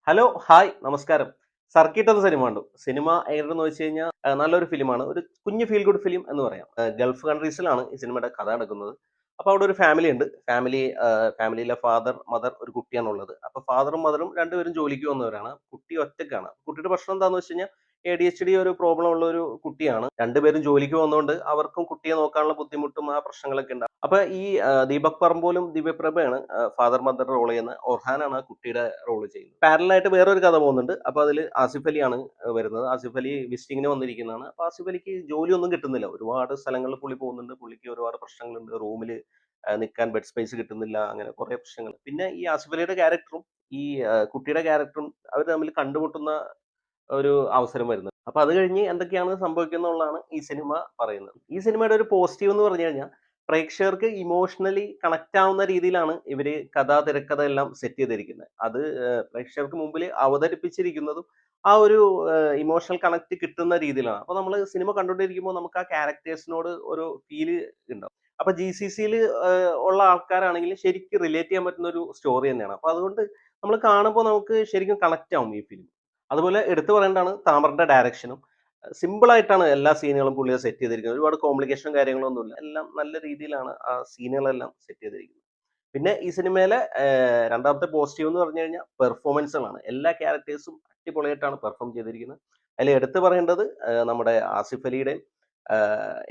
Hello, hi, നമസ്കാരം. Circuit എന്ന cinema കണ്ടു. സിനിമ എങ്ങനെയുണ്ടെന്ന് വെച്ച് കഴിഞ്ഞാൽ നല്ലൊരു ഫിലിമാണ്. ഒരു കുഞ്ഞ് ഫീൽ ഗുഡ് ഫിലിം എന്ന് പറയാം. ഗൾഫ് കൺട്രീസിലാണ് ഈ സിനിമയുടെ കഥ നടക്കുന്നത്. അപ്പോൾ അവിടെ ഒരു ഫാമിലി ഉണ്ട്. ഫാമിലിയിലെ ഫാദർ, മദർ, ഒരു കുട്ടിയാണുള്ളത്. അപ്പോൾ ഫാദറും മദറും രണ്ടുപേരും ജോലിക്ക് വന്നവരാണ്. കുട്ടി ഒറ്റയ്ക്കാണ്. കുട്ടിയുടെ പ്രശ്നം എന്താണെന്ന് വെച്ച് കഴിഞ്ഞാൽ ADHD ഒരു പ്രോബ്ലം ഉള്ള ഒരു കുട്ടിയാണ്. രണ്ടുപേരും ജോലിക്ക് പോകുന്നതുകൊണ്ട് അവർക്കും കുട്ടിയെ നോക്കാനുള്ള ബുദ്ധിമുട്ടും ആ പ്രശ്നങ്ങളൊക്കെ ഉണ്ടാവും. അപ്പൊ ഈ ദീപക് പറമ്പോലും ദിവ്യപ്രഭയാണ് ഫാദർ മദർ റോൾ ചെയ്യുന്നത്. ഒർഹാനാണ് ആ കുട്ടിയുടെ റോൾ ചെയ്യുന്നത്. പാരലായിട്ട് വേറൊരു കഥ പോകുന്നുണ്ട്. അപ്പൊ അതിൽ ആസിഫ് അലിയാണ് വരുന്നത്. ആസിഫ് അലി വിസിറ്റിങ്ങിന് വന്നിരിക്കുന്നതാണ്. അപ്പൊ ആസിഫ് അലിക്ക് ജോലിയൊന്നും കിട്ടുന്നില്ല. ഒരുപാട് സ്ഥലങ്ങളിൽ പുള്ളി പോകുന്നുണ്ട്. പുള്ളിക്ക് ഒരുപാട് പ്രശ്നങ്ങളുണ്ട്. റൂമിൽ നിൽക്കാൻ ബെഡ് സ്പേസ് കിട്ടുന്നില്ല. അങ്ങനെ കുറെ പ്രശ്നങ്ങൾ. പിന്നെ ഈ ആസിഫ് അലിയുടെ ക്യാരക്ടറും ഈ കുട്ടിയുടെ ക്യാരക്ടറും അവർ തമ്മിൽ കണ്ടുമുട്ടുന്ന ഒരു അവസരം വരുന്നത്. അപ്പൊ അത് കഴിഞ്ഞ് എന്തൊക്കെയാണ് സംഭവിക്കുന്നുള്ളതാണ് ഈ സിനിമ പറയുന്നത്. ഈ സിനിമയുടെ ഒരു പോസിറ്റീവ് എന്ന് പറഞ്ഞു കഴിഞ്ഞാൽ പ്രേക്ഷകർക്ക് ഇമോഷണലി കണക്ട് ആവുന്ന രീതിയിലാണ് ഇവര് കഥ, തിരക്കഥ എല്ലാം സെറ്റ് ചെയ്തിരിക്കുന്നത്. അത് പ്രേക്ഷകർക്ക് മുമ്പിൽ അവതരിപ്പിച്ചിരിക്കുന്നതും ആ ഒരു ഇമോഷണൽ കണക്ട് കിട്ടുന്ന രീതിയിലാണ്. അപ്പൊ നമ്മൾ സിനിമ കണ്ടുകൊണ്ടിരിക്കുമ്പോൾ നമുക്ക് ആ ക്യാരക്ടേഴ്സിനോട് ഒരു ഫീല് ഉണ്ടാവും. അപ്പൊ GCCയിൽ ഉള്ള ആൾക്കാരാണെങ്കിൽ ശരിക്കും റിലേറ്റ് ചെയ്യാൻ പറ്റുന്ന ഒരു സ്റ്റോറി തന്നെയാണ്. അപ്പൊ അതുകൊണ്ട് നമ്മൾ കാണുമ്പോൾ നമുക്ക് ശരിക്കും കണക്ട് ആവും ഈ ഫിലിം. അതുപോലെ എടുത്തു പറയേണ്ടതാണ് താമറിന്റെ ഡയറക്ഷനും. സിമ്പിൾ ആയിട്ടാണ് എല്ലാ സീനുകളും പുള്ളി സെറ്റ് ചെയ്തിരിക്കുന്നത്. ഒരുപാട് കോംപ്ലിക്കേഷനും കാര്യങ്ങളൊന്നുമില്ല. എല്ലാം നല്ല രീതിയിലാണ് ആ സീനുകളെല്ലാം സെറ്റ് ചെയ്തിരിക്കുന്നത്. പിന്നെ ഈ സിനിമയിലെ രണ്ടാമത്തെ പോസിറ്റീവ് എന്ന് പറഞ്ഞു കഴിഞ്ഞാൽ പെർഫോമൻസുകളാണ്. എല്ലാ ക്യാരക്ടേഴ്സും അടിപൊളിയായിട്ടാണ് പെർഫോം ചെയ്തിരിക്കുന്നത്. അതിൽ എടുത്തു പറയേണ്ടത് നമ്മുടെ ആസിഫ് അലിയുടെയും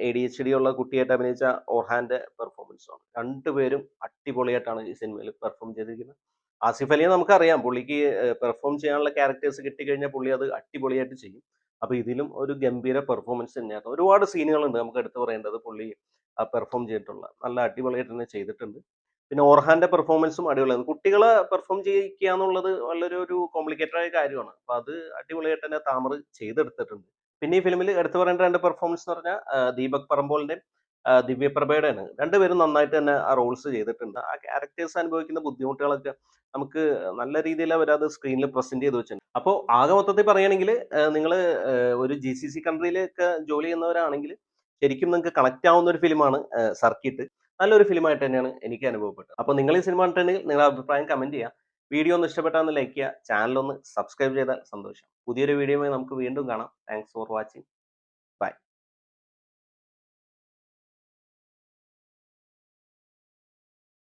ADHD ഉള്ള കുട്ടിയായിട്ട് അഭിനയിച്ച ഓർഹാന്റെ പെർഫോമൻസുമാണ്. രണ്ടുപേരും അടിപൊളിയായിട്ടാണ് ഈ സിനിമയിൽ പെർഫോം ചെയ്തിരിക്കുന്നത്. ആസിഫ് അലിയെ നമുക്കറിയാം. പുള്ളിക്ക് പെർഫോം ചെയ്യാനുള്ള ക്യാരക്ടേഴ്സ് കിട്ടിക്കഴിഞ്ഞാൽ പുള്ളി അത് അടിപൊളിയായിട്ട് ചെയ്യും. അപ്പൊ ഇതിലും ഒരു ഗംഭീര പെർഫോമൻസ് തന്നെയാണ്. ഒരുപാട് സീനുകളുണ്ട് നമുക്ക് എടുത്തു പറയേണ്ടത്. പുള്ളി പെർഫോം ചെയ്തിട്ടുള്ള നല്ല അടിപൊളിയായിട്ട് തന്നെ ചെയ്തിട്ടുണ്ട്. പിന്നെ ഓർഹാന്റെ പെർഫോമൻസും അടിപൊളിയാണ്. കുട്ടികളെ പെർഫോം ചെയ്യിക്കുക എന്നുള്ളത് വളരെ ഒരു കോംപ്ലിക്കേറ്റഡ് ആയ കാര്യമാണ്. അപ്പൊ അത് അടിപൊളിയായിട്ട് തന്നെ താമർ ചെയ്തെടുത്തിട്ടുണ്ട്. പിന്നെ ഈ ഫിലിമിൽ എടുത്തു പറയേണ്ട രണ്ട് പെർഫോമൻസ് എന്ന് പറഞ്ഞാൽ ദീപക് പറമ്പോളിന്റെയും ദിവ്യപ്രഭയുടെയാണ്. രണ്ടുപേരും നന്നായിട്ട് തന്നെ ആ റോൾസ് ചെയ്തിട്ടുണ്ട്. ആ ക്യാരക്ടേഴ്സ് അനുഭവിക്കുന്ന ബുദ്ധിമുട്ടുകളൊക്കെ നമുക്ക് നല്ല രീതിയിൽ അവരത് സ്ക്രീനിൽ പ്രസന്റ് ചെയ്ത് വെച്ചിട്ടുണ്ട്. അപ്പോൾ ആകെ മൊത്തത്തിൽ പറയുകയാണെങ്കിൽ നിങ്ങൾ ഒരു GCC കൺട്രിയിലൊക്കെ ജോലി ചെയ്യുന്നവരാണെങ്കിൽ ശരിക്കും നിങ്ങൾക്ക് കണക്ട് ആവുന്ന ഒരു ഫിലിമാണ് സർക്കിട്ട്. നല്ലൊരു ഫിലിമായിട്ട് തന്നെയാണ് എനിക്ക് അനുഭവപ്പെട്ടത്. അപ്പോൾ നിങ്ങൾ ഈ സിനിമ കണ്ടിട്ടുണ്ടെങ്കിൽ നിങ്ങളുടെ അഭിപ്രായം കമന്റ് ചെയ്യുക. വീഡിയോ ഒന്ന് ഇഷ്ടപ്പെട്ടാൽ ഒന്ന് ലൈക്ക് ചെയ്യുക. ചാനൽ ഒന്ന് സബ്സ്ക്രൈബ് ചെയ്താൽ സന്തോഷം. പുതിയൊരു വീഡിയോയുമായി നമുക്ക് വീണ്ടും കാണാം. Thanks for watching. ബൈ.